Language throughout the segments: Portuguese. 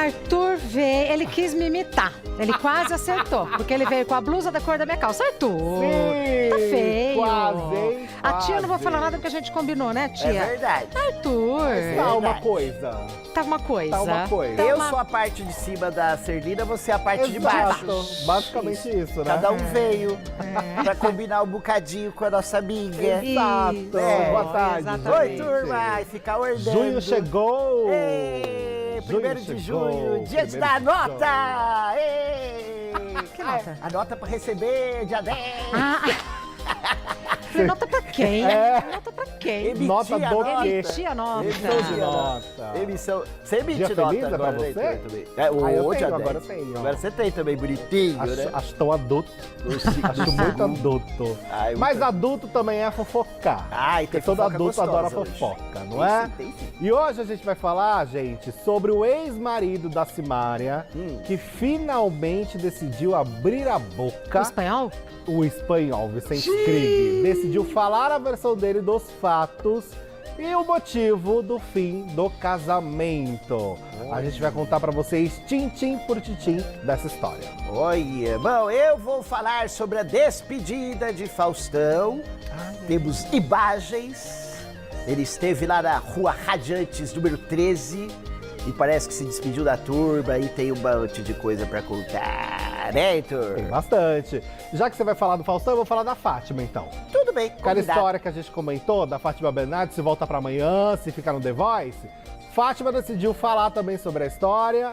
Arthur veio, ele quis me imitar. Ele quase acertou, porque ele veio com a blusa da cor da minha calça. Arthur, Sim, tá feio. quase, hein? A tia, eu não vou Quase. falar nada porque a gente combinou, né, tia? É verdade. Arthur, Tá uma coisa. tá uma coisa. Tá uma coisa. Eu sou a parte de cima da Serlina, você é a parte de baixo. Exato. Basicamente isso, né? Cada um veio pra combinar um bocadinho com a nossa amiga. Exato. É, Boa tarde, exatamente. Oi, turma, vai ficar ordando. Junho chegou. Ei, Junho 1º de chegou, junho, dia de dar 1º de nota! Ei. Que nota? A nota pra receber, dia 10. Falei, nota pra quem? É. Nota pra quem? Emitir Nota a do nota. quê? Emitir a nota. Emissão de nota. Emissão. Você emite Dia nota feliz é agora, pra né, você? Heitor, também? É, Ah, eu dia tenho, 10. agora eu tenho. Agora você tem também, bonitinho, né? Acho tão adulto. Acho muito adulto. Ai, muito Mas adulto também é fofocar. Ai, tem Porque todo fofoca adulto gostosa adora hoje. fofoca, não Tem é? sim, tem sim. E hoje a gente vai falar, gente, sobre o ex-marido da Simária, que finalmente decidiu abrir a O boca. espanhol? O espanhol Vicente Krieg decidiu falar a versão dele dos fatos e o motivo do fim do casamento. A gente vai contar pra vocês tintim por tintim dessa história. Olha, bom, eu vou falar sobre a despedida de Faustão. Temos imagens. Ele esteve lá na Rua Radiantes, número 13. E parece que se despediu da turma e tem um monte de coisa pra contar, né, Heitor? Tem bastante. Já que você vai falar do Faustão, eu vou falar da Fátima, então. Tudo bem, Aquela combinado. história que a gente comentou da Fátima Bernardes, se volta pra amanhã, se ficar no The Voice. Fátima decidiu falar também sobre a história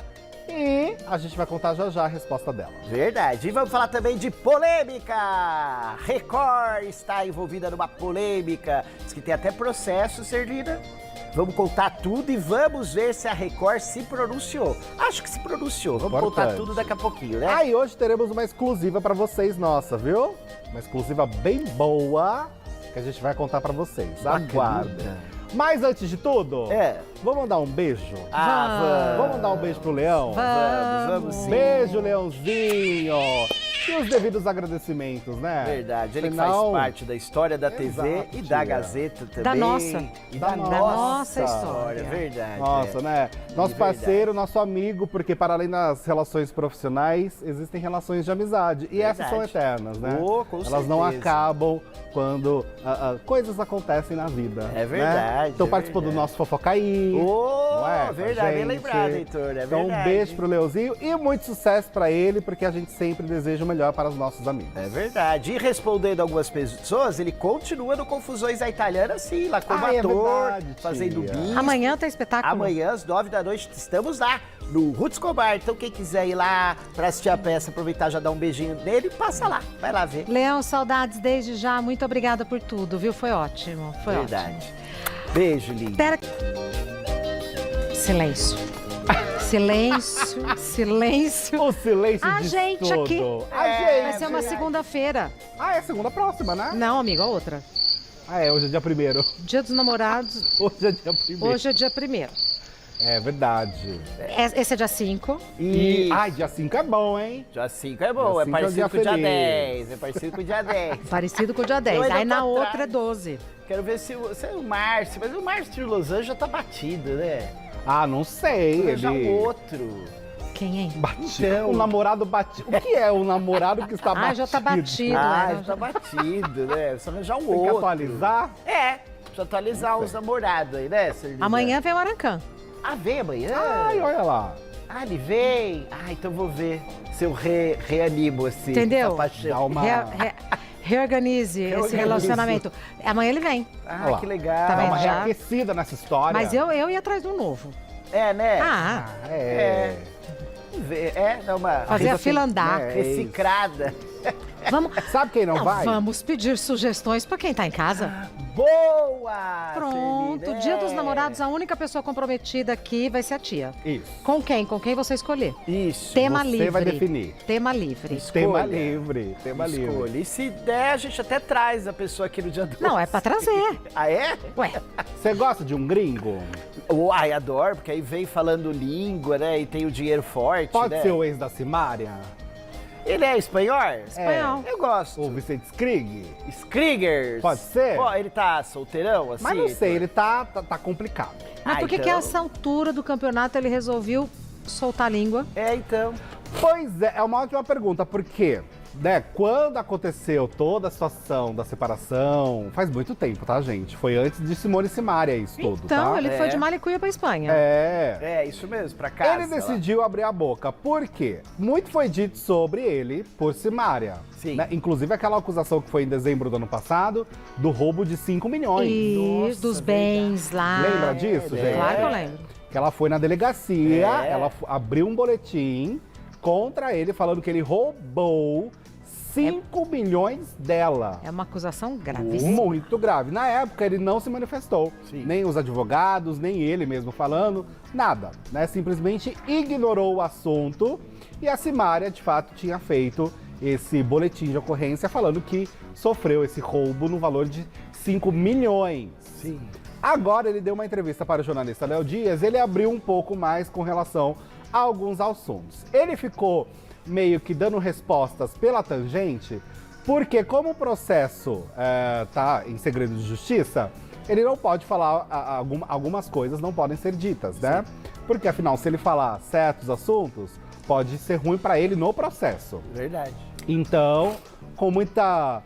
e a gente vai contar já já a resposta dela. Verdade. E vamos falar também de polêmica. Record está envolvida numa polêmica. Diz que tem até processo, Serlina. Vamos contar tudo e vamos ver se a Record se pronunciou. Acho que se pronunciou. Vamos contar Importante. tudo daqui a pouquinho, né? Ah, e hoje teremos uma exclusiva pra vocês nossa, viu? Uma exclusiva bem boa que a gente vai contar pra vocês. Aguardem. Mas antes de tudo, vamos mandar um beijo? Vamos mandar um beijo pro Leão? Vamos sim. Beijo, Leãozinho! E os devidos agradecimentos, né? Verdade, ele Afinal, faz parte da história da TV Exato, e da tia. Gazeta também. Da nossa. E Da da nossa história. Verdade. Nossa, né? Nosso Verdade. parceiro, nosso amigo, porque para além das relações profissionais, existem relações de amizade. E essas são Verdade. eternas, né? Oh, com Elas não certeza. acabam quando coisas acontecem na vida. É verdade, Né? Então é participou do verdade. nosso Fofocaí. Oh, não é? Com a verdade, bem gente. lembrado, Heitor, é Então um verdade. beijo pro Leozinho e muito sucesso pra ele, porque a gente sempre deseja o melhor para os nossos amigos. É verdade. E respondendo algumas pessoas, ele continua no Confusões da Italiana, sim, lá como Ah, é ator, verdade, fazendo tia. bis. Amanhã tem espetáculo. Amanhã, às 9 da noite, estamos lá, no Roots Cobar. Então, quem quiser ir lá pra assistir a peça, aproveitar já dar um beijinho nele, passa lá, vai lá ver. Leão, saudades desde já. Muito obrigada por tudo, viu? Foi ótimo. Foi Verdade. ótimo. Beijo, lindo. Pera. Silêncio. Silêncio, silêncio. O silêncio A de gente tudo. aqui. A gente. Vai ser uma segunda-feira. Ah, é a segunda próxima, né? Não, amigo, a outra. Ah, é, hoje é dia 1º. Dia dos Namorados, Hoje é dia 1º. hoje é dia 1º. É verdade. Esse é dia 5. E, ai, dia 5 é bom, hein? Dia 5 é bom, Dia é 5 é parecido dia com o dia feliz. 10. É parecido com o dia 10. Parecido com o dia 10. ainda Aí na tô outra atrás. é 12. Quero ver se é o Márcio, mas o Márcio de Los Angeles já tá batido, né? Ah, não sei. Já Ele o outro. Quem, hein? batido. Então. O namorado batido. O que é o namorado que está batido? Ah, já tá batido. Ah, né? já tá batido, né? Só já o Tem que outro. atualizar? É, precisa atualizar os namorados aí, né, Serlina? Amanhã vem o Arancã. Ah, vem amanhã? Ai, olha lá. Ah, ele vem? Ah, então vou ver se eu reanimo assim. Entendeu? essa paixão. Dá uma... Reorganize esse Reorganize. relacionamento. Amanhã ele vem. Ah, Olha lá. que legal. Tá Dá vendo? uma Já. reaquecida nessa história. Mas eu ia atrás do novo. É, né? Ah, É. Dá uma fazer a fila andar. É. reciclada. Vamos. Sabe quem não, vai? Vamos pedir sugestões pra quem tá em casa. Boa! Pronto, Serlina, Dia dos é. Namorados, a única pessoa comprometida aqui vai ser a tia. Isso. Com quem? Com quem você escolher. Isso. Tema Você livre. vai definir. Tema livre. Tema Escolha. livre. Tema livre. Escolha. E se der, a gente até traz a pessoa aqui no dia do Não, é pra trazer. Ah, é? Ué, Você gosta de um gringo? Uai, adoro, porque aí vem falando língua, né? E tem o dinheiro forte, Pode né? ser o ex da Simária? Ele é espanhol? espanhol. Eu gosto. O Vicente Krieg? Skriggers. Pode ser? Pô, ele tá solteirão, assim? Mas não sei, Heitor? ele tá complicado. Mas por que então- a essa altura do campeonato ele resolveu soltar a língua. Então. Pois é uma ótima pergunta, porque, né, quando aconteceu toda a situação da separação, faz muito tempo, tá, gente? Foi antes de Simone e Simaria isso tudo, Então, tá? ele foi de Malicuia pra Espanha. É, isso mesmo, pra casa. Ele decidiu abrir a boca, por quê? Muito foi dito sobre ele por Simaria. Sim. Né? Inclusive aquela acusação que foi em dezembro do ano passado, do roubo de 5 milhões. E Nossa, dos bens lá. Lembra disso, gente? Claro que eu lembro. Que ela foi na delegacia, ela abriu um boletim contra ele, falando que ele roubou 5 milhões dela. É uma acusação gravíssima. Muito grave. Na época, ele não se manifestou. Sim. Nem os advogados, nem ele mesmo falando, nada. Né? Simplesmente ignorou o assunto. E a Simaria, de fato, tinha feito esse boletim de ocorrência falando que sofreu esse roubo no valor de 5 milhões. Sim. Agora, ele deu uma entrevista para o jornalista Léo Dias, ele abriu um pouco mais com relação a alguns assuntos. Ele ficou meio que dando respostas pela tangente, porque como o processo tá em segredo de justiça, ele não pode falar, algumas coisas não podem ser ditas, né? Porque afinal, se ele falar certos assuntos, pode ser ruim para ele no processo. Verdade. Então, com muita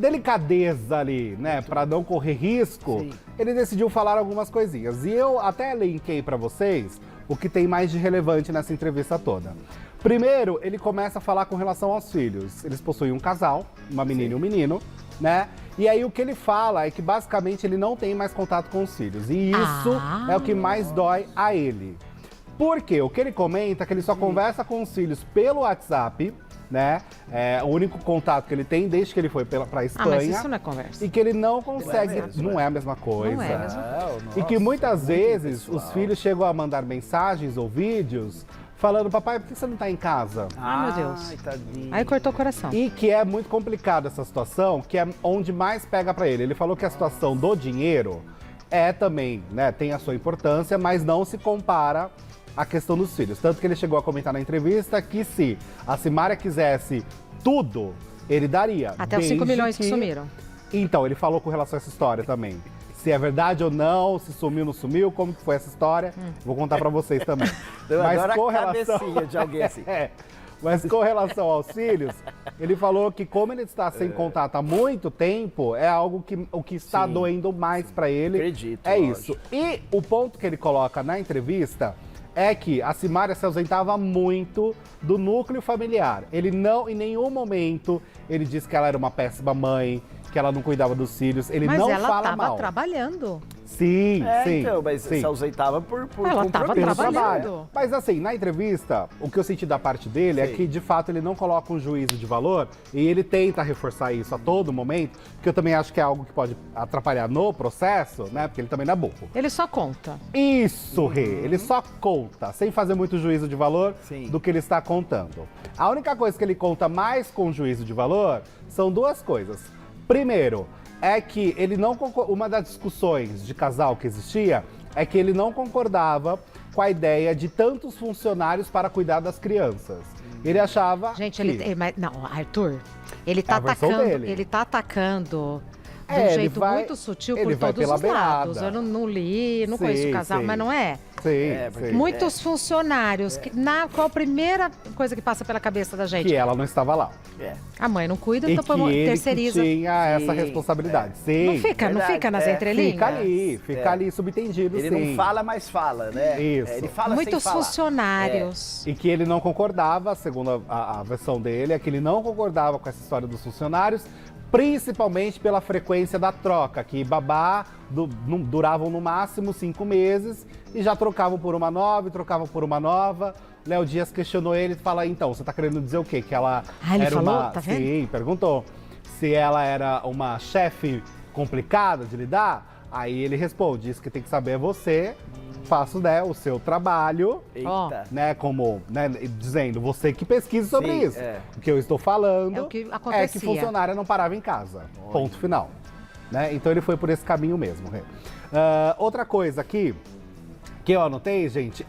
delicadeza ali, né, para não correr risco, ele decidiu falar algumas coisinhas. E eu até linkei para vocês o que tem mais de relevante nessa entrevista toda. Primeiro, ele começa a falar com relação aos filhos. Eles possuem um casal, uma menina e um menino, né? E aí o que ele fala é que basicamente ele não tem mais contato com os filhos. E isso é o que mais dói a ele. Por quê? O que ele comenta é que ele só conversa com os filhos pelo WhatsApp, né? É o único contato que ele tem desde que ele foi pra Espanha. Mas isso não é conversa. E que ele não consegue. Não é a mesma coisa. Não é a mesma coisa. E que muitas vezes os filhos chegam a mandar mensagens ou vídeos falando: papai, por que você não tá em casa? Ai, meu Deus. Tadinho. Aí cortou o coração. E que é muito complicado essa situação, que é onde mais pega pra ele. Ele falou que a situação do dinheiro é também, né, tem a sua importância, mas não se compara à questão dos filhos. Tanto que ele chegou a comentar na entrevista que se a Simaria quisesse tudo, ele daria. Até os 5 milhões que sumiram. Então, ele falou com relação a essa história também. Se é verdade ou não, se sumiu ou não sumiu, como que foi essa história, vou contar pra vocês também. Eu adoro a cabecinha de alguém assim. Mas com relação aos filhos, ele falou que como ele está sem contato há muito tempo, é algo que o que está doendo mais pra ele. Acredito, é lógico. isso. E o ponto que ele coloca na entrevista é que a Simaria se ausentava muito do núcleo familiar. Ele não, em nenhum momento, ele disse que ela era uma péssima mãe, que ela não cuidava dos filhos. Ele Mas não ela fala tava mal. trabalhando. Sim, sim. Então, mas sim. se ausentava por Ela tava compromisso, Pelo trabalhando. trabalho. Mas assim, na entrevista, o que eu senti da parte dele é que, de fato, ele não coloca um juízo de valor e ele tenta reforçar isso a todo momento, que eu também acho que é algo que pode atrapalhar no processo, né? Porque ele também não é burro. Ele só conta. Isso, Rê. Ele só conta, sem fazer muito juízo de valor do que ele está contando. A única coisa que ele conta mais com juízo de valor são duas coisas. Primeiro, é que ele não uma das discussões de casal que existia é que ele não concordava com a ideia de tantos funcionários para cuidar das crianças. Ele achava Gente, que... não, Arthur, ele tá É a versão atacando, dele. ele tá atacando de um ele jeito vai- muito sutil ele por vai todos pela os lados. beirada. Eu não li, não Sim, conheço o casal, sim. mas não é? Sim, porque- sim. Muitos funcionários, qual a primeira coisa que passa pela cabeça da gente? Que ela não estava lá. É. A mãe não cuida, E então que ele que terceiriza. tinha essa Sim, responsabilidade. Sim. Não fica verdade, nas é. entrelinhas? Fica ali subentendido, Ele sim. não fala, mas fala, né? Isso. Ele fala Muitos sem falar. funcionários. E que ele não concordava, segundo a versão dele, é que ele não concordava com essa história dos funcionários, principalmente pela frequência da troca, que babá duravam no máximo 5 meses e já trocavam por uma nova, trocavam por uma nova. Léo Dias questionou ele e fala: então, você tá querendo dizer o quê? Que ela ele era falou? uma... Tá vendo? Sim, perguntou. Se ela era uma chefe complicada de lidar? Aí ele responde: isso que tem que saber é você, faço, né, o seu trabalho, Eita. né, como, né, dizendo, você que pesquisa sobre Sim, isso. é. O que eu estou falando É o que é que acontecia. funcionária não parava em casa. Ponto final. Né? Então ele foi por esse caminho mesmo. Rê. Outra coisa aqui que eu anotei, gente,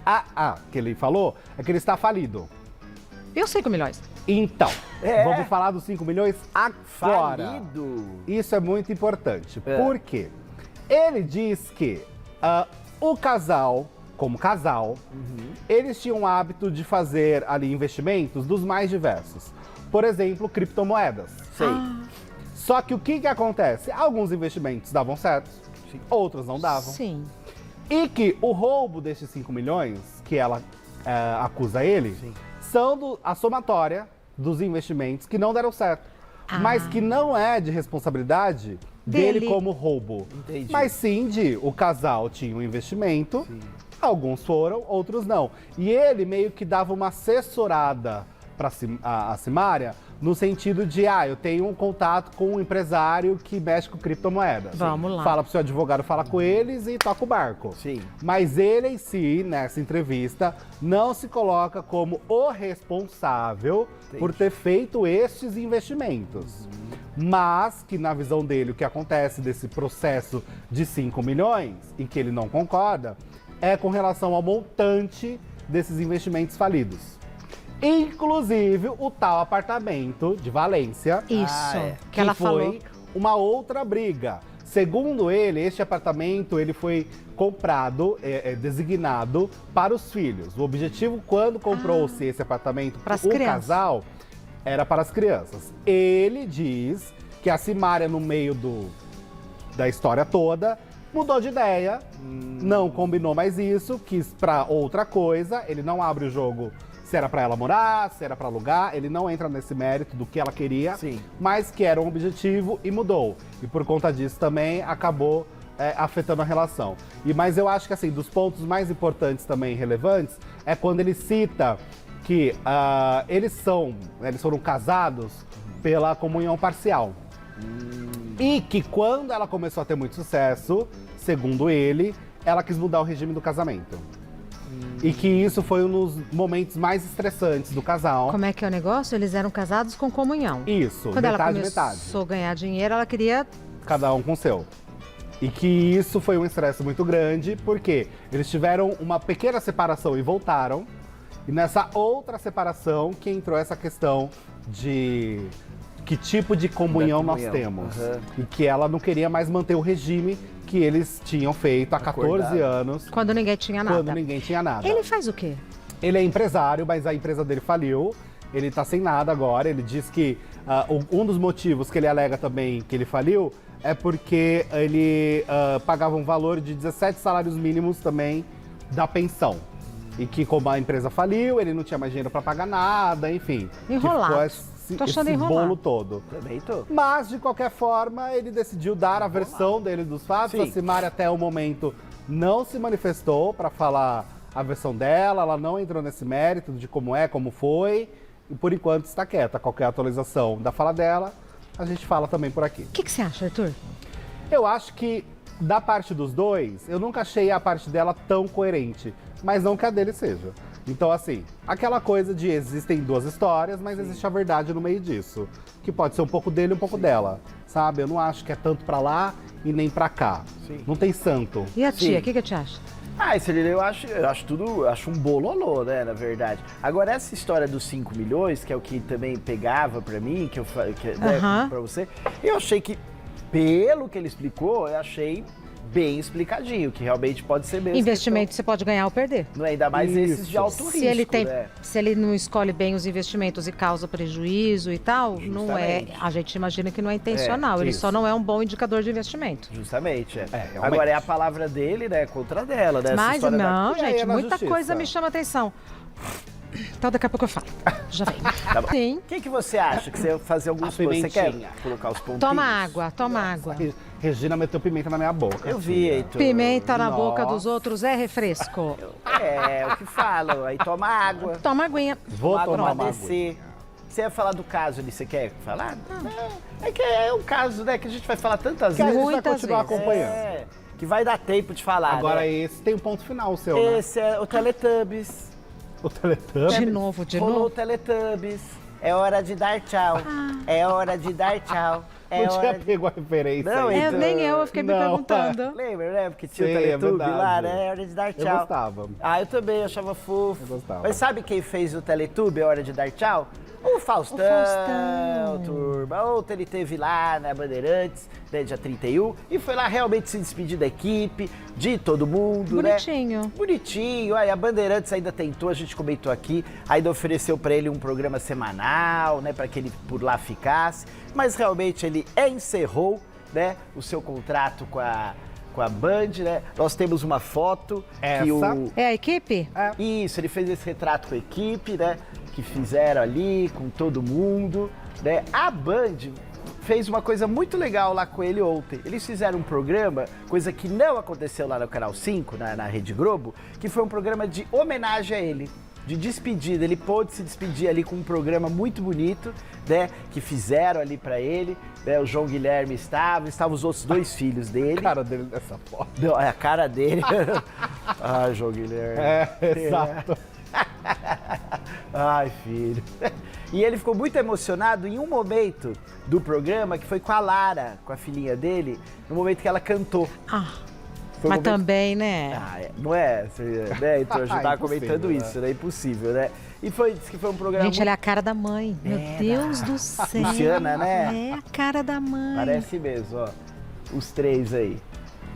que ele falou, é que ele está falido. E os 5 milhões? Então, É. vamos falar dos 5 milhões agora. Falido. Isso é muito importante. É. Por quê? Ele diz que o casal como casal, eles tinham o hábito de fazer ali investimentos dos mais diversos. Por exemplo, criptomoedas. Sei. Só que o que acontece? Alguns investimentos davam certo, outros não davam. Sim. E que o roubo desses 5 milhões, que ela acusa ele, são a somatória dos investimentos que não deram certo. Mas que não é de responsabilidade dele como roubo. Entendi. Mas sim de o casal tinha um investimento, alguns foram, outros não. E ele meio que dava uma assessorada para a Simária, no sentido de, eu tenho um contato com um empresário que mexe com criptomoedas. Vamos lá. Fala pro seu advogado, fala com eles e toca o barco. Sim. Mas ele em si, nessa entrevista, não se coloca como o responsável por ter feito estes investimentos. Mas que na visão dele, o que acontece desse processo de 5 milhões, e que ele não concorda, é com relação ao montante desses investimentos falidos. Inclusive o tal apartamento de Valência. Isso, Que ela foi falou. uma outra briga. Segundo ele, este apartamento ele foi comprado, designado para os filhos. O objetivo, quando comprou-se esse apartamento para o casal, era para as crianças. Ele diz que a Simária, no meio da história toda, mudou de ideia, não combinou mais isso, quis para outra coisa. Ele não abre o jogo se era para ela morar, se era para alugar, ele não entra nesse mérito do que ela queria, mas que era um objetivo e mudou. E por conta disso também acabou afetando a relação. Mas eu acho que assim, dos pontos mais importantes também relevantes, é quando ele cita que eles foram casados pela comunhão parcial. E que quando ela começou a ter muito sucesso, segundo ele, ela quis mudar o regime do casamento. E que isso foi um dos momentos mais estressantes do casal. Como é que é o negócio? Eles eram casados com comunhão. Isso, Quando metade, ela metade. começou a ganhar dinheiro, ela queria... Cada um com o seu. E que isso foi um estresse muito grande, porque eles tiveram uma pequena separação e voltaram. E nessa outra separação que entrou essa questão de que tipo de comunhão nós temos. E que ela não queria mais manter o regime que eles tinham feito há 14 anos. Quando ninguém tinha nada. Quando ninguém tinha nada. Ele faz o quê? Ele é empresário, mas a empresa dele faliu. Ele tá sem nada agora. Ele diz que um dos motivos que ele alega também que ele faliu é porque ele pagava um valor de 17 salários mínimos também da pensão. E que como a empresa faliu, ele não tinha mais dinheiro para pagar nada, enfim. Enrolado. Tô achando esse bolo todo. Também tô. Mas, de qualquer forma, ele decidiu dar a versão dele dos fatos. A Simária, até o momento, não se manifestou para falar a versão dela. Ela não entrou nesse mérito de como é, como foi. E, por enquanto, está quieta. Qualquer atualização da fala dela, a gente fala também por aqui. O que você acha, Arthur? Eu acho que, da parte dos dois, eu nunca achei a parte dela tão coerente. Mas não que a dele seja. Então, assim, aquela coisa de existem duas histórias, mas existe a verdade no meio disso. Que pode ser um pouco dele e um pouco dela, sabe? Eu não acho que é tanto pra lá e nem pra cá. Não tem santo. E a tia, o que a tia acha? Celina, eu acho um bololô, né, na verdade. Agora, essa história dos 5 milhões, que é o que também pegava pra mim, pra você, eu achei que, pelo que ele explicou, eu achei bem explicadinho, que realmente pode ser mesmo. Investimento você pode ganhar ou perder. Não é ainda mais esses de alto risco, se ele não escolhe bem os investimentos e causa prejuízo e tal, não é, a gente imagina que não é intencional, ele só não é um bom indicador de investimento. Justamente, Agora é a palavra dele, né, contra dela, né? Mas não, gente, muita justiça. coisa me chama atenção. Então daqui a pouco eu falo. Já vem. Tá bom. Sim. O que você acha que você ia fazer alguns pontos? Você quer colocar os pontinhos? Toma água, toma água. Regina meteu pimenta na minha boca. Eu vi, Heitor. Pimenta na boca dos outros é refresco. É o que falam. Aí toma água. Toma aguinha. Vou tomar uma descer. Você ia falar do caso ali, você quer falar? É que é um caso, né, que a gente vai falar tantas Que a vezes. gente vai continuar acompanhando. Que vai dar tempo de falar. Agora né? esse tem um ponto final seu, né? Esse é o Teletubbies. O Teletubbies. De novo, de Rolou novo. o Teletubbies. É hora de dar tchau. É hora de dar tchau. É Não tinha pego a referência. Não, aí. então- Nem eu fiquei me perguntando. Lembra, né? Porque tinha o Sim, é Teletubbies verdade. lá, né? É hora de dar tchau. Eu gostava. Eu também, achava fofo. Eu gostava. Mas sabe quem fez o Teletubbies, É Hora de Dar Tchau? O Faustão, turma. Ontem ele esteve lá na Bandeirantes, né, dia 31, e foi lá realmente se despedir da equipe, de todo mundo, Bonitinho. né? Bonitinho. Aí a Bandeirantes ainda tentou, a gente comentou aqui, ainda ofereceu pra ele um programa semanal, né, pra que ele por lá ficasse, mas realmente ele encerrou, né, o seu contrato com a Band, né? Nós temos uma foto que o... É a equipe? Isso, ele fez esse retrato com a equipe, né? Que fizeram ali, com todo mundo, né? A Band fez uma coisa muito legal lá com ele ontem. Eles fizeram um programa, coisa que não aconteceu lá no Canal 5, na Rede Globo, que foi um programa de homenagem a ele, de despedida. Ele pôde se despedir ali com um programa muito bonito, né? Que fizeram ali pra ele. Né, o João Guilherme estavam os outros dois filhos dele. A cara dele dessa foto. Não, é a cara dele. Ai, João Guilherme. Exato. Ai, filho. E ele ficou muito emocionado em um momento do programa, que foi com a Lara, com a filhinha dele, no momento que ela cantou. Mas também, né? Não é? Né? Então a gente tava Impossível, comentando isso, né? Impossível, né? E disse que foi um programa Gente, ela é a cara da mãe. Meu Deus do céu. Luciana, né? É a cara da mãe. Parece mesmo, ó. Os três aí.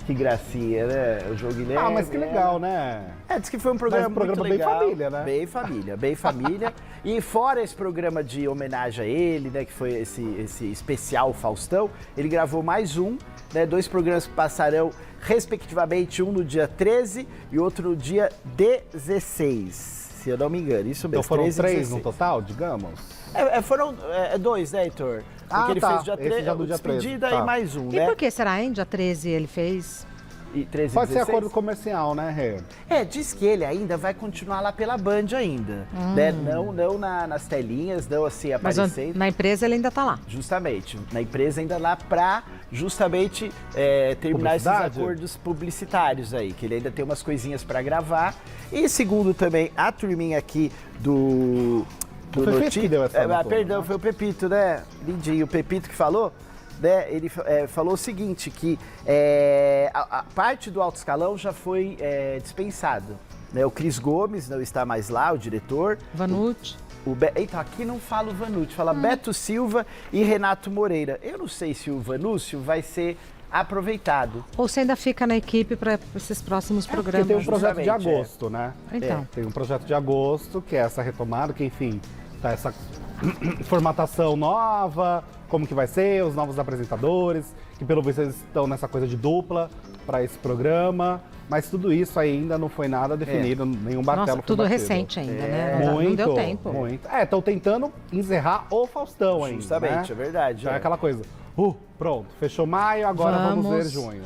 Que gracinha, né? O João Guilherme. Mas que legal, né? Diz que foi um programa, muito bem legal. família, né? Bem família, bem família. E fora esse programa de homenagem a ele, né? Que foi esse especial Faustão, ele gravou mais um, né? 2 programas que passarão, respectivamente, um no dia 13 e outro no dia 16, se eu não me engano. Isso mesmo. Então foram 13 e 3 16. no total, digamos? Foram 2, né, Heitor? Porque ele fez dia 13, já do dia 13, despedida tá. e mais um, E né? por que será, hein? Dia 13 ele fez? E 13 e Pode ser 16? acordo comercial, né, Rê? Diz que ele ainda vai continuar lá pela Band ainda, né? Não nas telinhas, não assim Mas aparecendo. na empresa ele ainda tá lá. Justamente, na empresa ainda lá pra justamente terminar esses acordos publicitários aí, que ele ainda tem umas coisinhas pra gravar. E segundo também a turminha aqui do Foi o Pepito que deu essa notícia, perdão, né? foi o Pepito, né? Lindinho, o Pepito que falou. Né, ele falou o seguinte, que a parte do alto escalão já foi dispensado. Né? O Cris Gomes não está mais lá, o diretor. Vanucci. Eita, aqui não fala o Vanucci, fala Beto Silva e Renato Moreira. Eu não sei se o Vanúcio vai ser aproveitado. Ou você ainda fica na equipe para esses próximos programas? Porque tem um projeto de Justamente, agosto, né? Então. Tem um projeto de agosto, que é essa retomada, que enfim, tá essa formatação nova, como que vai ser, os novos apresentadores, que pelo visto eles estão nessa coisa de dupla para esse programa, mas tudo isso ainda não foi nada definido, nenhum martelo Nossa, foi tudo batido. recente ainda, né? Muito, Não deu tempo. muito. Estão tentando encerrar o Faustão ainda, Justamente, né? é verdade. Então é aquela coisa, pronto, fechou maio, agora vamos ver junho,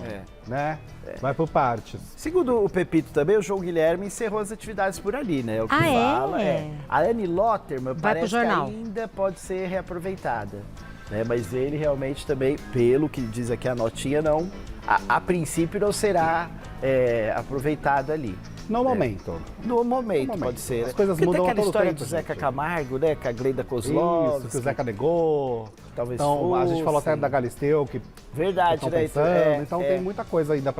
né? Vai por partes. Segundo o Pepito também, o João Guilherme encerrou as atividades por ali, né? O que Ah, fala é? A Anne Lotterman Vai parece pro jornal. que ainda pode ser reaproveitada. Né? Mas ele realmente também, pelo que diz aqui a notinha, não, a princípio não será aproveitado ali. No momento. No momento, pode ser. As coisas Porque mudam tem a aquela todo história tempo, do Zeca gente. Camargo, né? Com a Glenda Kozlovski. Isso, que o Zeca negou. Talvez então, a gente fosse. falou até da Galisteu, que Verdade, estão né? pensando. Então tem muita coisa ainda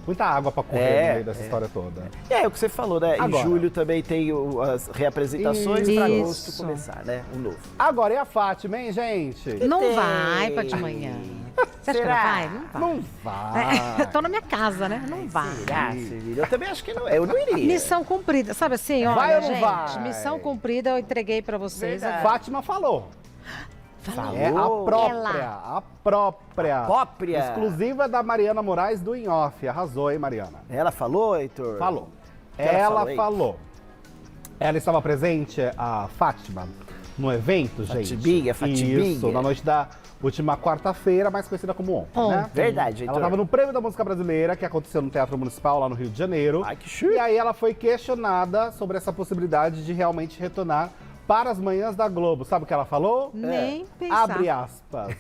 muita água pra correr no meio dessa história toda. É o que você falou, né? Agora. Em julho também tem as reapresentações para agosto Isso. começar, né? O novo. Agora, e a Fátima, hein, gente? Não Tem. vai pra de manhã. Você acha que Será? ela vai? Não vai. Não vai. Tô na minha casa, né? Não vai. Será, Sevilha? Eu também acho que não. Eu não iria. Missão cumprida. Sabe assim, olha, Vai ou não gente, vai? missão cumprida eu entreguei pra vocês. Verdade. Fátima falou. Falou. É a própria. Própria. Exclusiva da Mariana Moraes do In Off. Arrasou, hein, Mariana? Ela falou, Heitor? Falou. que ela Ela falou, hein? falou. Ela estava presente, a Fátima, no evento, gente. Fatibinha, Fatibinha. Isso, na noite da última quarta-feira, mais conhecida como ontem, né? Verdade, Heitor. Ela estava no Prêmio da Música Brasileira, que aconteceu no Teatro Municipal, lá no Rio de Janeiro. Ai, que chique. E aí ela foi questionada sobre essa possibilidade de realmente retornar para as manhãs da Globo. Sabe o que ela falou? Nem pensar. Abre aspas.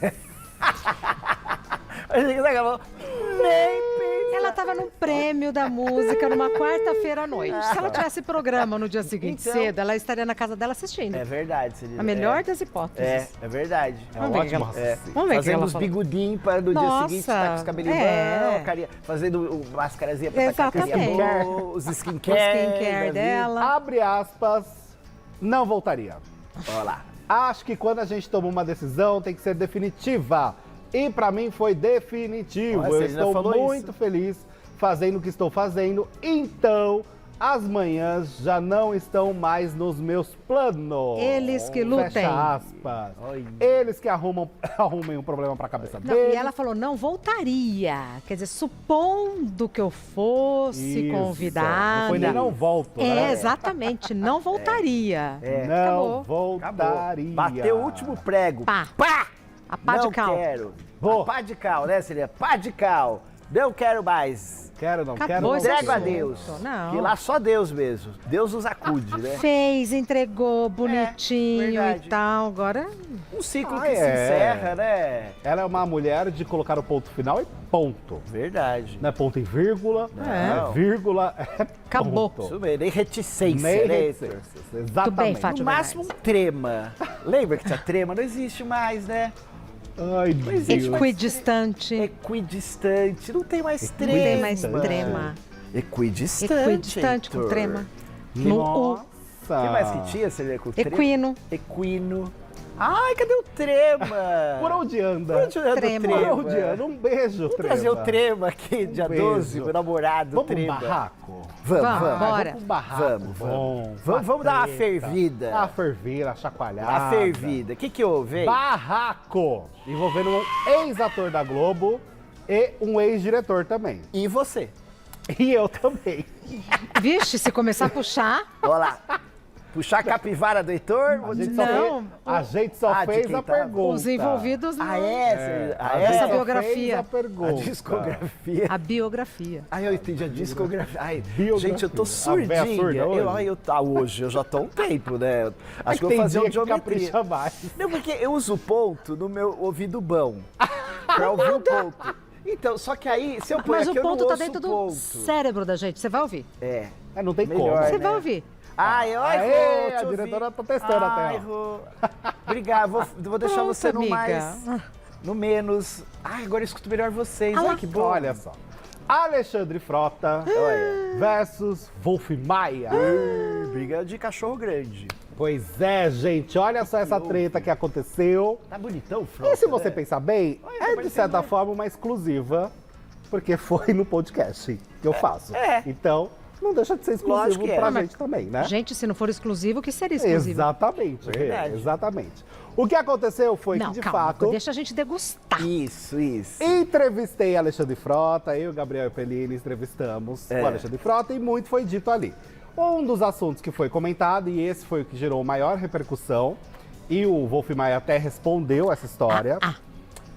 Ela tava num prêmio da música numa quarta-feira à noite. Se ela tivesse programa no dia seguinte Então. cedo, ela estaria na casa dela assistindo. É verdade, Celina. A melhor das hipóteses. É verdade. É Vamos ver o que ótimo ela- raciocínio. Vamos ver o que Fazendo ela os falou. bigodinhos para no dia Nossa, seguinte estar com os cabelinhos é. carinha, fazendo o mascarazinha pra tacar a carinha Exatamente. boa, os O skincare, skincare da vida. dela. Abre aspas, não voltaria. Olha lá. Acho que quando a gente toma uma decisão, tem que ser definitiva. E pra mim foi definitivo. Nossa, Eu estou muito feliz fazendo o que estou fazendo. Então, as manhãs já não estão mais nos meus planos. Eles que lutem. Fecha aspas. Eles que arrumem um problema pra cabeça Não, deles. e ela falou, não voltaria. Quer dizer, supondo que eu fosse convidada. Não foi nem não volto, É, né? exatamente, não voltaria. Não Acabou. voltaria. Bateu o último prego. Pá. Pá! A pá de cal. Não quero. Vou. A pá de cal, né, Celia? Pá de cal. Não quero mais. Quero, não Acabou quero, não esse Entrego a assunto. Deus. Não. Que lá só Deus mesmo. Deus nos acude, né? Fez, entregou, bonitinho verdade. e tal. Agora, Um ciclo Ah, que se é. encerra, né? Ela é uma mulher de colocar o ponto final e ponto. Verdade. Não é ponto e vírgula, Não. é vírgula, é Acabou. ponto. Isso mesmo, nem reticência, Nem né? reticência, exatamente. bem, No Fátima. máximo um trema. Lembra que tinha trema? Não existe mais, né? Ai, Deus. equidistante. Equidistante. Não tem mais Não trema. tem mais trema. Equidistante. Equidistante com Heitor. trema. No U. Nossa. O que mais que tinha, Celia, com trema? Equino. Equino. Ai, cadê o trema? Por onde anda? Por onde anda o Trema. Por onde anda? Um beijo, Vamos Trema. trazer o trema aqui, dia beijo. 12, meu namorado, Vamos pro trema. barraco? Vamos, Vamos, vamos. bora. Vamos pro barraco. Vamos. Bom, Vamos dar uma treta. fervida. Uma fervida, uma chacoalhada. A fervida. O que houve, hein? Barraco. Envolvendo um ex-ator da Globo e um ex-diretor também. E você? E eu também. Vixe, se começar a puxar, Olha lá. Puxar a capivara do Heitor? A gente só Não. fez, a gente só Ah, de fez quem a tava. pergunta. os envolvidos não. Ah, é? Ah, A é? gente Essa só biografia. fez a A pergunta. discografia. A biografia. Ai, eu entendi a discografia. Ai, Biografia. gente, eu tô A véia surdinha. surda hoje? Hoje eu já tô há um tempo, né? Acho que eu tem vou fazer um dia que geometria. capricha mais. Não, porque eu uso o ponto no meu ouvido bom. Pra ouvir o ponto. Então, só que aí, se eu pôr Mas aqui, o eu não ponto tá ouço dentro o do ponto. cérebro da gente. Você vai ouvir. É. É, não tem Melhor, como. Você né? vai ouvir. Ai, Aê, Rô, a diretora tá testando até, ó. Rô. Obrigado, vou deixar Pronto, você no amiga. mais, no menos. Ai, agora eu escuto melhor vocês. Ai, que bom. Olha só. Alexandre Frota Olha. versus Wolf Maia. Briga de cachorro grande. Pois é, gente, olha só essa treta que aconteceu. Tá bonitão, Frota, E se você né? pensar bem, Olha, tá é de parecendo certa mais. forma uma exclusiva, porque foi no podcast que eu faço. É. Então, não deixa de ser exclusivo Lógico que é. pra Mas- gente também, né? Gente, se não for exclusivo, o que seria exclusivo? Exatamente, Verdade. exatamente. O que aconteceu foi Não, que, de calma, fato, deixa a gente degustar. Isso. entrevistei Alexandre Frota, eu e o Gabriel Pellini entrevistamos o Alexandre Frota e muito foi dito ali. Um dos assuntos que foi comentado, e esse foi o que gerou maior repercussão, e o Wolf Maia até respondeu essa história,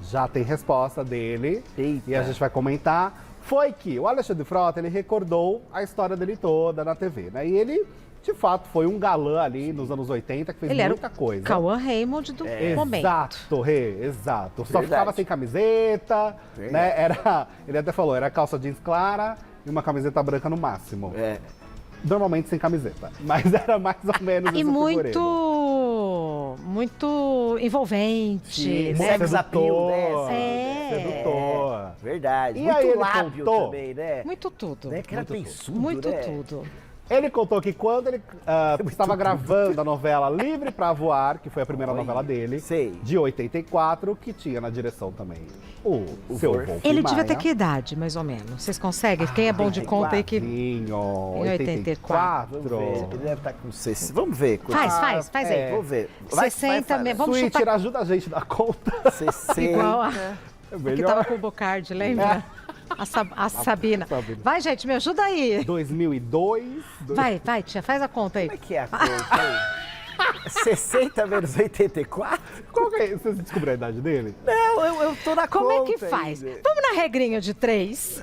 já tem resposta dele, Eita. e a gente vai comentar, foi que o Alexandre Frota, ele recordou a história dele toda na TV, né? E ele, de fato, foi um galã ali nos anos 80, que fez Ele era muita coisa. Cauã Raymond do momento. Exato, Rê, exato. Só Verdade. ficava sem camiseta, né? Ele até falou, era calça jeans clara e uma camiseta branca no máximo. É. Normalmente sem camiseta, mas era mais ou menos E esse muito envolvente, Sim, né? sex appeal, né? É. Sedutor. Verdade. E Muito aí ele lábio contou? também, né? Muito tudo. Né? Que era Muito pensudo, Muito né? tudo. Ele contou que quando ele estava gravando a novela Livre pra Voar, que foi a primeira novela dele, sei. de 84, que tinha na direção também o seu Wolf. Wolf Ele Maia. devia ter que idade, mais ou menos? Vocês conseguem? Quem é bom de conta aí que... Em 84. 84. Vamos ver. Ele deve estar com 60. Vamos ver. Faz aí. é. Vamos ver. 60 mesmo. Vamos Twitter, chutar ajuda a gente na conta. 60. igual a É que melhor. tava com o Bocardi, lembra? A Sabina. Sabina. Vai, gente, me ajuda aí. 2002. Vai, tia, faz a conta aí. Como é que é a conta aí? 60 menos 84? Qual que é? Você descobriu a idade dele? Não, eu tô na Como conta é que faz? ainda. Vamos na regrinha de 3.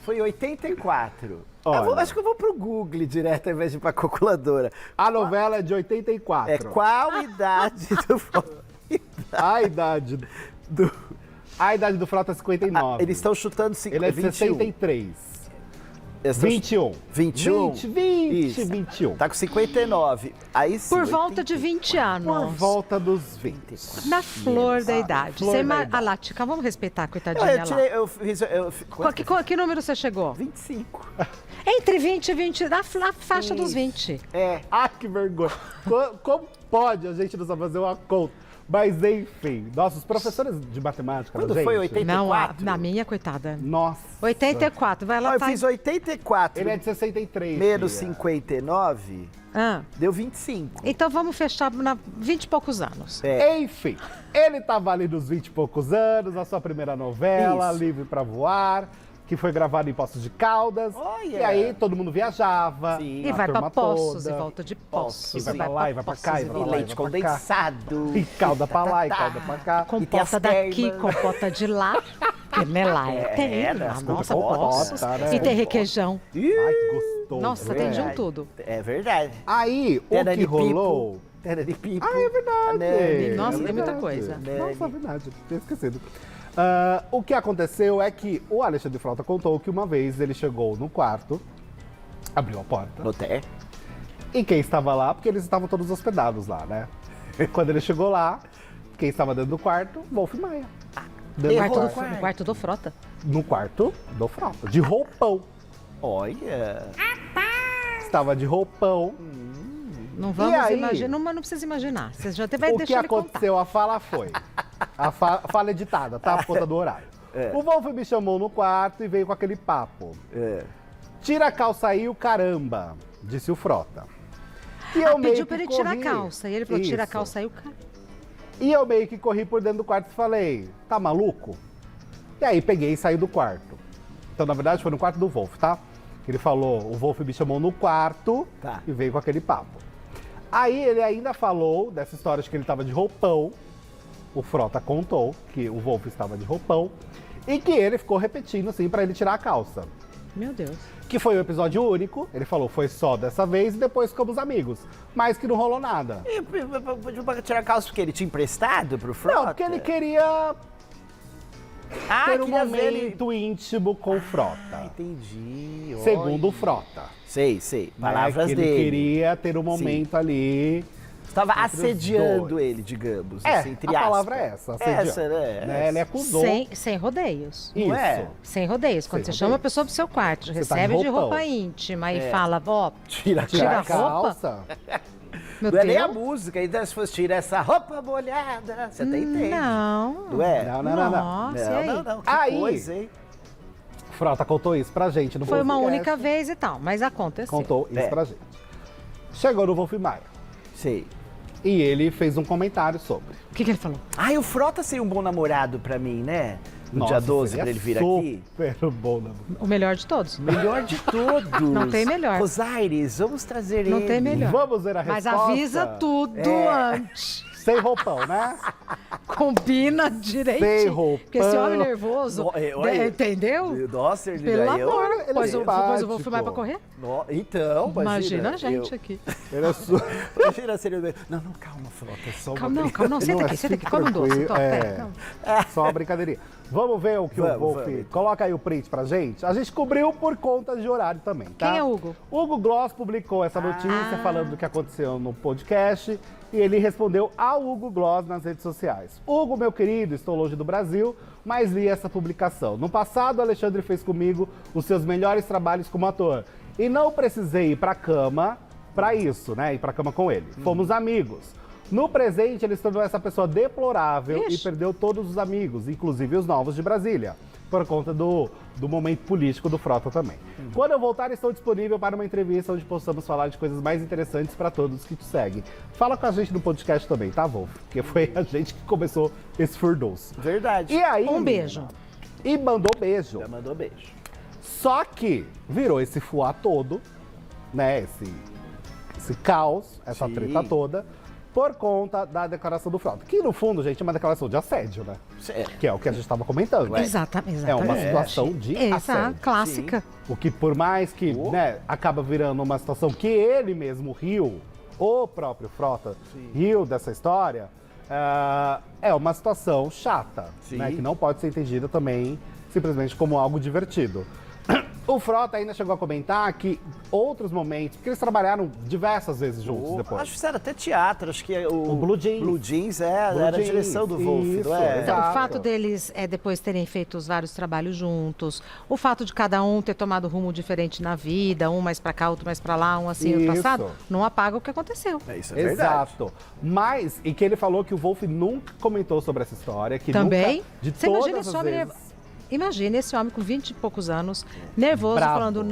Foi 84. Olha. Acho que eu vou pro Google direto ao invés de ir pra calculadora. A novela é de 84. É qual idade do... A idade do Frota é 59. Eles estão chutando Ele é de 21. 63. Eles estão 21. 21? 20, Isso. 21. Tá com 59. Aí sim. Por volta de 20 anos. Por volta dos 20. Na flor da idade. flor Você da idade. Ah lá, Tica, vamos respeitar a Eu, coitadinha eu lá. tirei, eu fiz... Que número você chegou? 25. Entre 20 e 20, na faixa dos 20. Ah, que vergonha. Como pode a gente não saber fazer uma conta? Mas enfim, nossos professores de matemática, Quando gente, foi 84? Não, na minha, coitada. Nossa. 84, vai lá. Eu fiz 84. Ele é de 63. Menos filha. 59, deu 25. Então vamos fechar na 20 e poucos anos. Enfim, ele tava ali nos 20 e poucos anos, a sua primeira novela, Isso. Livre pra Voar, que foi gravada em Poços de Caldas. Olha. E aí todo mundo viajava. Sim. E a vai pra turma Poços, toda. e volta de Poços. E vai pra lá, e vai pra cá, e vai E pra lá, e leite vai pra cá. condensado. E calda pra lá, e calda pra cá. E tem Compota as daqui, termas. compota de lá. Porque né, lá tem. as Nossa, compotas, Poços. né? E tem requeijão. Ai, que gostoso. Nossa, né? tem de um tudo. É verdade. Aí, o Terra que de pipo. rolou... Terra de pipo. Ah, é verdade. Né? Nossa, É tem muita verdade. coisa. Nossa, é verdade. Tinha esquecido. O que aconteceu é que o Alexandre Frota contou que uma vez ele chegou no quarto, abriu a porta, Noté. e quem estava lá, porque eles estavam todos hospedados lá, né? Quando ele chegou lá, quem estava dentro do quarto? Wolf Maia. Dentro do Errou. quarto. No quarto do Frota. No quarto do Frota, de roupão. Olha. Estava de roupão. Não vamos aí? imaginar, não precisa imaginar. Você já vai O que deixar ele contar. aconteceu, a fala foi. A fala editada, tá? Por conta do horário. O Wolf me chamou no quarto e veio com aquele papo. Tira a calça aí, o caramba, disse o Frota. E eu meio Pediu pra que ele tirar a corri. calça. E ele falou, tira a Isso. calça aí, o cara. E eu meio que corri por dentro do quarto e falei, tá maluco? E aí peguei e saí do quarto. Então, na verdade, foi no quarto do Wolf, tá? Ele falou, o Wolf me chamou no quarto Tá. e veio com aquele papo. Aí ele ainda falou dessa história de que ele estava de roupão. O Frota contou que o Wolf estava de roupão. E que ele ficou repetindo, assim, pra ele tirar a calça. Meu Deus. Que foi um episódio único. Ele falou, foi só dessa vez e depois ficamos amigos. Mas que não rolou nada. E pediu pra tirar a calça porque ele tinha emprestado pro Frota? Não, porque ele queria ter um queria ver ele... momento íntimo com o Frota. Entendi. Segundo o olha. Frota. Sei. Né, Palavras que dele. ele queria ter um momento ali. Estava entre os assediando dois. ele, digamos. É, assim, entre a aspas. palavra é essa. assediando, Essa, né? Ele acusou. Sem rodeios. Isso. Não é? Sem rodeios. Quando Sem você chama a rodeios. pessoa pro seu quarto, Você tá recebe de de roupa roupão. íntima e fala, ó, Tira a Tira a calça. roupa? calça. meu Não é nem a Deus. música. Então, se fosse tirar essa roupa molhada, você até entende. Não. Não é? Não. Nossa, e aí? Não. Que Aí- coisa, hein? Frota contou isso pra gente no Foi uma Wolfcast. única vez e tal, mas aconteceu. Contou isso É. pra gente. Chegou no Wolf Maia. Sei. E ele fez um comentário sobre. O que ele falou? Ai, o Frota seria um bom namorado pra mim, né? No Nossa, dia 12, seria pra ele vir aqui. super bom, né? O melhor de todos. Melhor de todos. Não tem melhor. Rosaires, vamos trazer ele. Não tem melhor. Vamos ver a Mas resposta. avisa tudo É. antes. Sem roupão, né? Combina direitinho. Sem roupão. Porque esse homem nervoso, Olha, entendeu? Nossa, ele Pelo daí amor, ele é pois eu vou simpático. filmar pra correr? Então, Imagina a gente aqui. Ele é Imagina se ele... Não, calma, Frota, é só uma Calma, não, senta aqui, senta aqui. Come um doce, top, Só uma brincadeirinha. Vamos ver o que o Vamos, Wolf... vamos. Coloca aí o print pra gente. A gente cobriu por conta de horário também, tá? Quem é o Hugo? Hugo Gloss publicou essa notícia falando do que aconteceu no podcast. E ele respondeu ao Hugo Gloss nas redes sociais. Hugo, meu querido, estou longe do Brasil, mas li essa publicação. No passado, Alexandre fez comigo os seus melhores trabalhos como ator. E não precisei ir pra cama pra isso, né? Ir pra cama com ele. Fomos amigos. No presente, ele se tornou essa pessoa deplorável e Ixi. perdeu todos os amigos, inclusive os novos de Brasília, por conta do momento político do Frota também. Quando eu voltar, estou disponível para uma entrevista onde possamos falar de coisas mais interessantes para todos que te seguem. Fala com a gente no podcast também, tá, Wolf? Porque foi a gente que começou esse furdunço. Verdade. E aí, Um beijo. E mandou beijo. Já mandou beijo. Só que virou esse fuá todo, né? Esse caos, essa Sim. treta toda, por conta da declaração do Frota. Que no fundo, gente, é uma declaração de assédio, né? Que é o que a gente estava comentando. Exatamente. É uma situação de assédio. Clássica. O que por mais que, né, acaba virando uma situação que ele mesmo riu, o próprio Frota riu dessa história, é uma situação chata, Sim. né? Que não pode ser entendida também simplesmente como algo divertido. O Frota ainda chegou a comentar que outros momentos, porque eles trabalharam diversas vezes juntos depois. Acho que fizeram até teatro, acho que o Blue Jeans. Blue Jeans era a direção do Wolf, não é? Então, o fato deles depois terem feito os vários trabalhos juntos, o fato de cada um ter tomado rumo diferente na vida, um mais pra cá, outro mais pra lá, um assim no passado, não apaga o que aconteceu. Isso é verdade. Exato. Mas, e que ele falou que o Wolf nunca comentou sobre essa história, que também, nunca, de você todas imagina as esse homem, vezes... Imagina esse homem com 20 e poucos anos, nervoso, Bravo. falando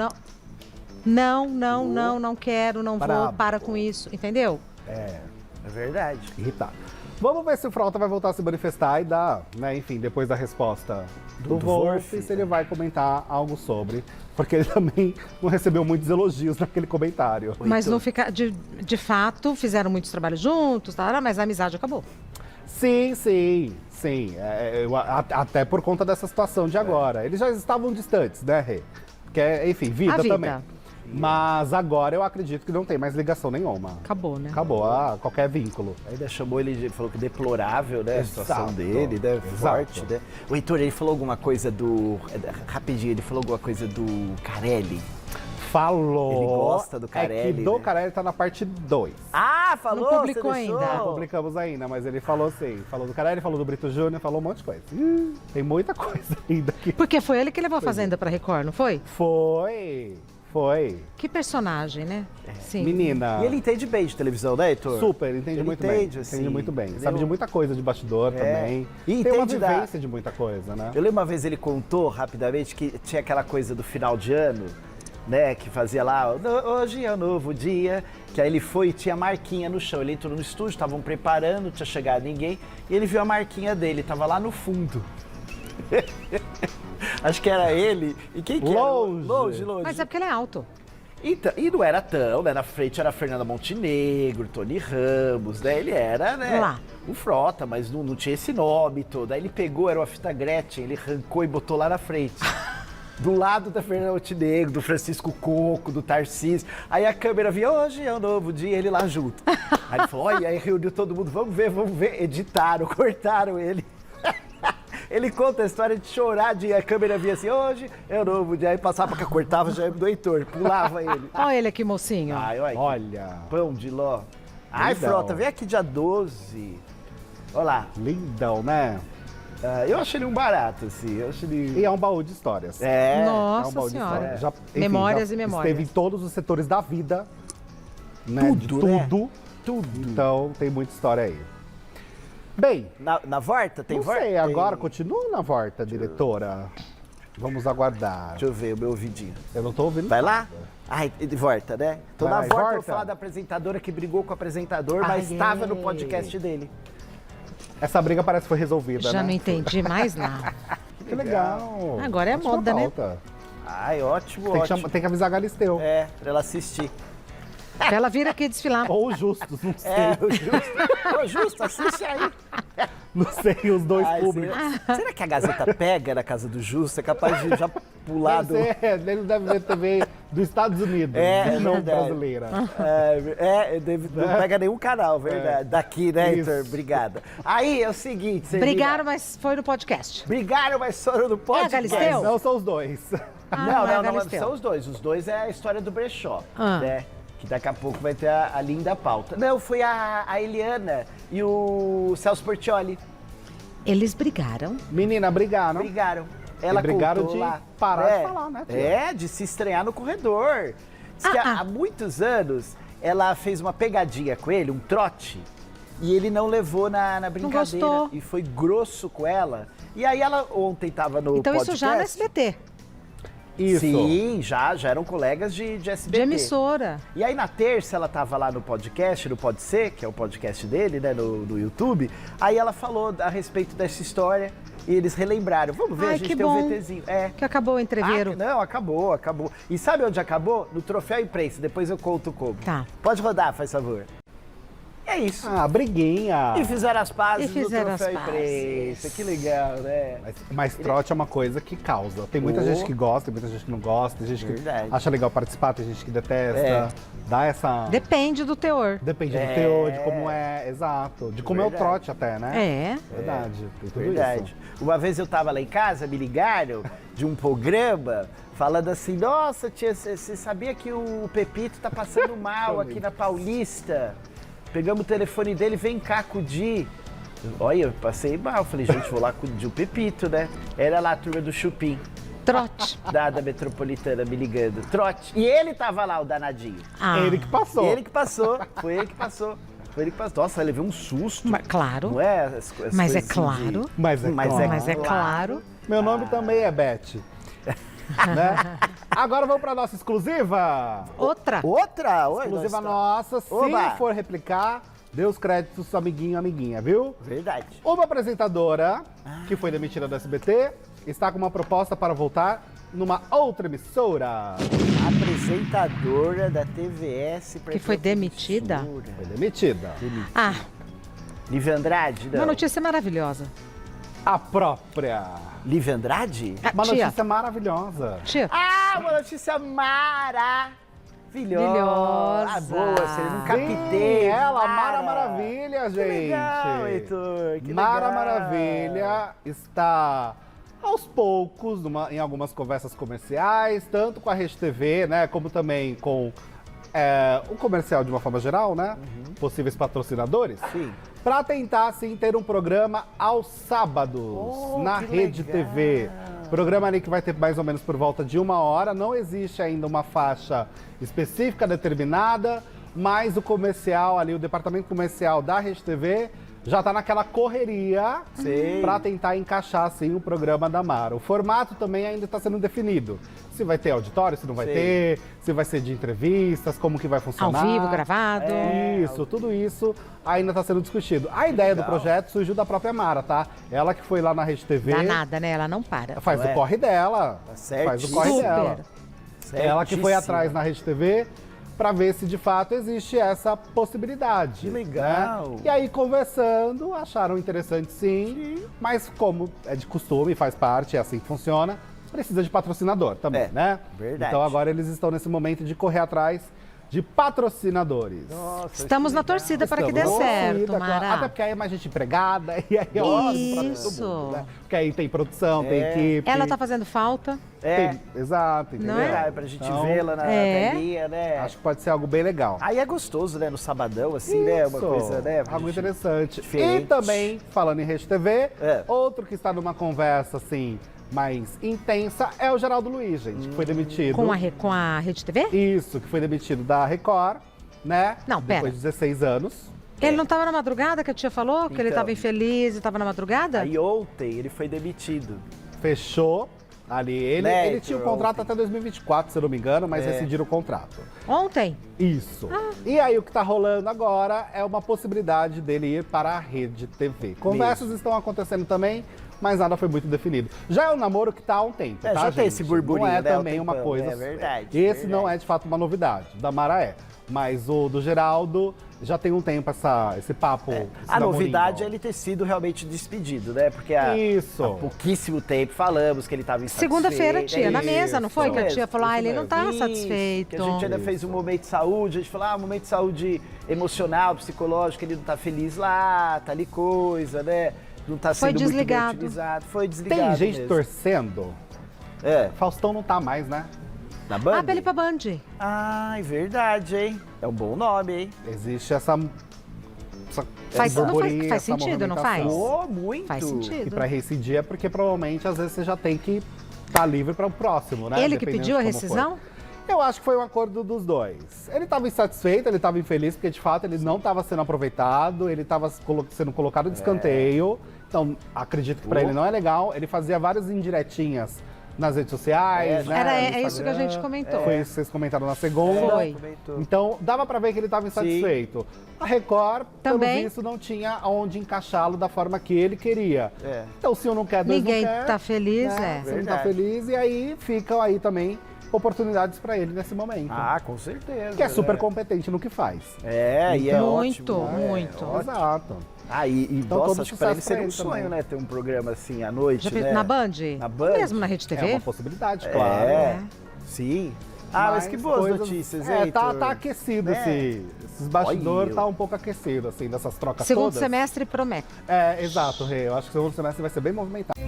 não quero, não vou, para com isso, entendeu? É verdade. Irritado. Vamos ver se o Frota vai voltar a se manifestar e dar, né, enfim, depois da resposta do Wolf, se ele vai comentar algo sobre. Porque ele também não recebeu muitos elogios naquele comentário. Mas não fica, de fato, fizeram muitos trabalhos juntos, mas a amizade acabou. Sim. Até por conta dessa situação de agora. Eles já estavam distantes, né, Rê? Porque, enfim, vida também. Mas agora eu acredito que não tem mais ligação nenhuma. Acabou, né? Acabou qualquer vínculo. Ainda chamou ele, falou que deplorável, né? A situação dele, né? Forte, né? O Heitor, ele falou alguma coisa rapidinho, ele falou alguma coisa do Carelli. Falou. Ele gosta do Carelli. É que do Carelli tá na parte 2. Ah, falou? Não publicou ainda. Não publicamos ainda, mas ele falou sim. Falou do Carelli, falou do Brito Júnior, falou um monte de coisa. Tem muita coisa ainda aqui. Porque foi ele que levou a Fazenda pra Record, não foi? Foi. Que personagem, né? Sim. Menina. E ele entende bem de televisão, né, Heitor? Super, entende muito bem. Entende muito bem. Sabe de muita coisa de bastidor também. E tem uma entende vivência de muita coisa, né? Eu lembro uma vez ele contou rapidamente que tinha aquela coisa do final de ano, né, que fazia lá, hoje é um novo dia, que aí ele foi e tinha marquinha no chão. Ele entrou no estúdio, estavam preparando, não tinha chegado ninguém, e ele viu a marquinha dele, tava lá no fundo. Acho que era ele. E quem que Longe. Longe. Mas é porque ele é alto. Então, e não era tão, né? Na frente era a Fernanda Montenegro, Tony Ramos, né? Ele era, né? Lá. Um Frota, mas não tinha esse nome todo. Aí ele pegou, era uma fita Gretchen, ele arrancou e botou lá na frente. Do lado da Fernanda Montenegro, do Francisco Coco, do Tarcísio. Aí a câmera vinha, hoje é um novo dia, ele lá junto. Aí ele falou, olha, aí reuniu todo mundo, vamos ver. Editaram, cortaram ele. Ele conta a história de chorar, a câmera vinha assim, hoje é um novo dia. Aí passava, cortava já do Heitor, pulava ele. Olha ele aqui, mocinho. Ai, olha. Pão de ló. Ai, Lindão. Frota, vem aqui dia 12. Olha lá. Lindão, né? Eu achei ele um barato, assim. E é um baú de histórias. Nossa é um baú Senhora. De histórias. Memórias e memórias. Esteve em todos os setores da vida. Né? Tudo, de né? tudo. Então tem muita história aí. Bem, Na Vorta? Tem não Vorta? sei, agora continua na Vorta, diretora. Vamos aguardar. Deixa eu ver o meu ouvidinho. Eu não tô ouvindo. Vai lá? Ai, Vorta, né? Tô Vai na lá, Vorta, eu Vorta. vou falar da apresentadora que brigou com o apresentador, mas estava no podcast dele. Essa briga parece que foi resolvida, Já né? não entendi mais nada. Que legal. Agora é Ótima moda, né? pauta. Ai, ótimo, Tem que, ótimo. tem que avisar a Galisteu. Pra ela assistir. Pra ela vir aqui desfilar. Ou o Justus, não sei. O Justo, assiste aí. Não sei, os dois públicos. Será que a Gazeta pega na casa do Justo? É capaz de já pular do... Ele deve ver TV dos Estados Unidos, não verdade. brasileira. Não pega nenhum canal, verdade. Daqui, né, Isso. Heitor? Obrigada. Aí, é o seguinte... você Brigaram, liga- mas foi no podcast. Brigaram, mas foram no podcast. Galisteu? Não, são os dois. Não, Galisteu. são os dois. Os dois é a história do brechó, Ah. né? Que daqui a pouco vai ter a linda pauta. Não, foi a Eliana e o Celso Portiolli. Eles brigaram. Menina, brigaram. Brigaram. Ela brigaram contou de lá. parar de falar, né, tia? De se estranhar no corredor. Diz que há muitos anos ela fez uma pegadinha com ele, um trote, e ele não levou na brincadeira. gostou. E foi grosso com ela. E aí ela ontem tava no Então podcast. isso já no SBT. Isso. Sim, já eram colegas de SBT. De emissora. E aí na terça ela tava lá no podcast, no Pode Ser, que é o podcast dele, né, no YouTube. Aí ela falou a respeito dessa história e eles relembraram. Vamos ver, Ai, a gente que tem bom. um VTzinho. Que acabou o entreveiro. Não, acabou. E sabe onde acabou? No Troféu Imprensa, depois eu conto como. Tá. Pode rodar, faz favor. É isso. Ah, briguinha. E fizeram as pazes E fizeram no as troféu pazes. imprensa. Que legal, né? Mas trote é uma coisa que causa. Tem muita gente que gosta, tem muita gente que não gosta, tem gente Verdade. que acha legal participar, tem gente que detesta. É. Dá essa... Depende do teor. Depende do teor, de como é, exato. De como é o Verdade. trote até, né? É. Verdade, tem tudo Verdade. Uma vez eu tava lá em casa, me ligaram de um programa falando assim, nossa, tia, você sabia que o Pepito tá passando mal aqui na Paulista? Pegamos o telefone dele, vem cá acudir. Olha, eu passei mal, falei, gente, vou lá acudir o Pepito, né? Era lá a turma do Chupim, Trote. da Metropolitana, me ligando. Trote. E ele tava lá, o danadinho. Ah, Ele que passou. Ele que passou, foi ele que passou. Foi ele que passou. Nossa, eu levei um susto. claro. Não é? Mas é coisas claro. de- Mas é claro. Mas é claro. Meu nome também é Beth. Né? Agora vamos pra nossa exclusiva. Outra. Outra? Oi, Exclusiva nós nossa. Se Oba! for replicar, dê os créditos amiguinho, amiguinha, viu? Verdade. Uma apresentadora que foi demitida do SBT está com uma proposta para voltar numa outra emissora. Apresentadora da TVS. Que foi demitida? Foi demitida. Ah, Lívia Andrade? Não. uma notícia maravilhosa. A própria. Lívia Andrade? Ah, Uma tia, notícia maravilhosa. tia, Ah, uma notícia maravilhosa. Maravilhosa. Ah, boa, você não Sim, captei. ela, Mara Maravilha, Que gente. legal, Heitor. Que Mara legal. Maravilha está aos poucos em algumas conversas comerciais, tanto com a Rede TV, né, como também com o comercial de uma forma geral, né, possíveis patrocinadores, Sim. para tentar, sim, ter um programa aos sábados na que Rede legal. TV. Programa ali que vai ter mais ou menos por volta de 1 hora, não existe ainda uma faixa específica determinada, mas o comercial ali, o departamento comercial da Rede TV já tá naquela correria Sei. para tentar encaixar assim o programa da Mara. O formato também ainda está sendo definido. Se vai ter auditório, se não vai Sei. ter, se vai ser de entrevistas, como que vai ao funcionar. vivo, gravado. Isso, tudo isso ainda está sendo discutido. A ideia do projeto surgiu da própria Mara, tá? Ela que foi lá na Rede TV. Danada, né? Ela não para. Faz Não o é? corre dela. Tá Faz o certíssimo. corre Super. dela. Ela que foi Certíssimo. atrás na Rede TV para ver se de fato existe essa possibilidade. Que legal. né? E aí, conversando, acharam interessante sim, mas como é de costume, faz parte, é assim que funciona, precisa de patrocinador também, É, né? verdade. Então agora eles estão nesse momento de correr atrás de patrocinadores. Nossa, Estamos que na legal. torcida para que dê Estamos na certo, torcida, claro. Mara. Até porque aí é mais gente empregada, e aí é ótimo pra todo Isso. mundo, né? Porque aí tem produção, tem É. equipe. Ela tá fazendo falta. É, Exato, entendeu? Não é? verdade, pra gente Então, vê-la na É. telinha, né? Acho que pode ser algo bem legal. Aí é gostoso, né? No sabadão, assim, né? Uma Isso, coisa, né? pra algo gente- interessante. diferente. E também, falando em Rede TV, É. outro que está numa conversa, assim, mais intensa é o Geraldo Luiz, gente, que foi demitido. Com a Rede TV? Isso, que foi demitido da Record, né? Não, pera. Depois de 16 anos. Ele não tava na madrugada, que a tia falou? Que ele Então. tava infeliz e tava na madrugada? Aí ontem ele foi demitido. Fechou ali. Ele Né, tinha um Heitor, contrato ontem. até 2024, se eu não me engano, mas É. rescindiram o contrato. Ontem? Isso. E aí o que tá rolando agora é uma possibilidade dele ir para a Rede TV. Conversas estão acontecendo também, mas nada foi muito definido. Já é um namoro que tá há um tempo, É, tá, já tem gente? esse burburinho, Não é né, há um também uma tempão, coisa... é verdade, Esse não verdade. é de fato uma novidade, da Mara é. Mas o do Geraldo já tem um tempo esse papo, esse A novidade é namorinho. ele ter sido realmente despedido, né? Porque há pouquíssimo tempo falamos que ele estava insatisfeito. Segunda-feira, tia, na mesa, não foi? Isso Que a tia mesmo, falou, isso ele não tá mesmo. satisfeito. Que a gente ainda fez um momento de saúde, a gente falou, momento de saúde emocional, psicológico, ele não tá feliz lá, tá ali coisa, né? Não tá Foi sendo muito bem desligado. utilizado. Foi desligado Tem gente mesmo. torcendo. É, Faustão não tá mais, né? na Band? Ah, pra ele ir pra Band. Ah, é verdade, hein? É um bom nome, hein? Existe essa Faz- não burburinho, faz essa sentido, não faz? movimentação. Oh, muito. Faz E sentido. pra rescindir é porque provavelmente às vezes você já tem que estar livre para o próximo, né? Ele que Dependendo pediu a de como rescisão? for. Eu acho que foi um acordo dos dois. Ele estava insatisfeito, ele estava infeliz, porque de fato ele não estava sendo aproveitado, ele estava sendo colocado de escanteio. Então, acredito que para ele não é legal. Ele fazia várias indiretinhas nas redes sociais, né? Era no isso que a Instagram. gente comentou. Foi isso que vocês comentaram na segunda. Foi. Comentou. Então, dava pra ver que ele estava insatisfeito. A Record, Também. pelo visto, não tinha onde encaixá-lo da forma que ele queria. É. Então, se um não quer, dois Ninguém não quer. tá feliz, né? é. Se não tá Verdade. feliz, e aí ficam aí também oportunidades para ele nesse momento. Ah, com certeza. Que é super competente no que faz. E é muito, ótimo. muito. Exato. Então, nossa, acho que pra ele seria um também. sonho, né? Ter um programa assim à noite, Já fez né? na Band? Na Band? Mesmo na Rede TV? É uma possibilidade, claro. Sim. Mas que boas notícias, hein, tá Heitor? aquecido esses bastidores, tá um pouco aquecido, assim, dessas trocas Segundo todas. semestre promete. Exato, Rê. Eu acho que o segundo semestre vai ser bem movimentado.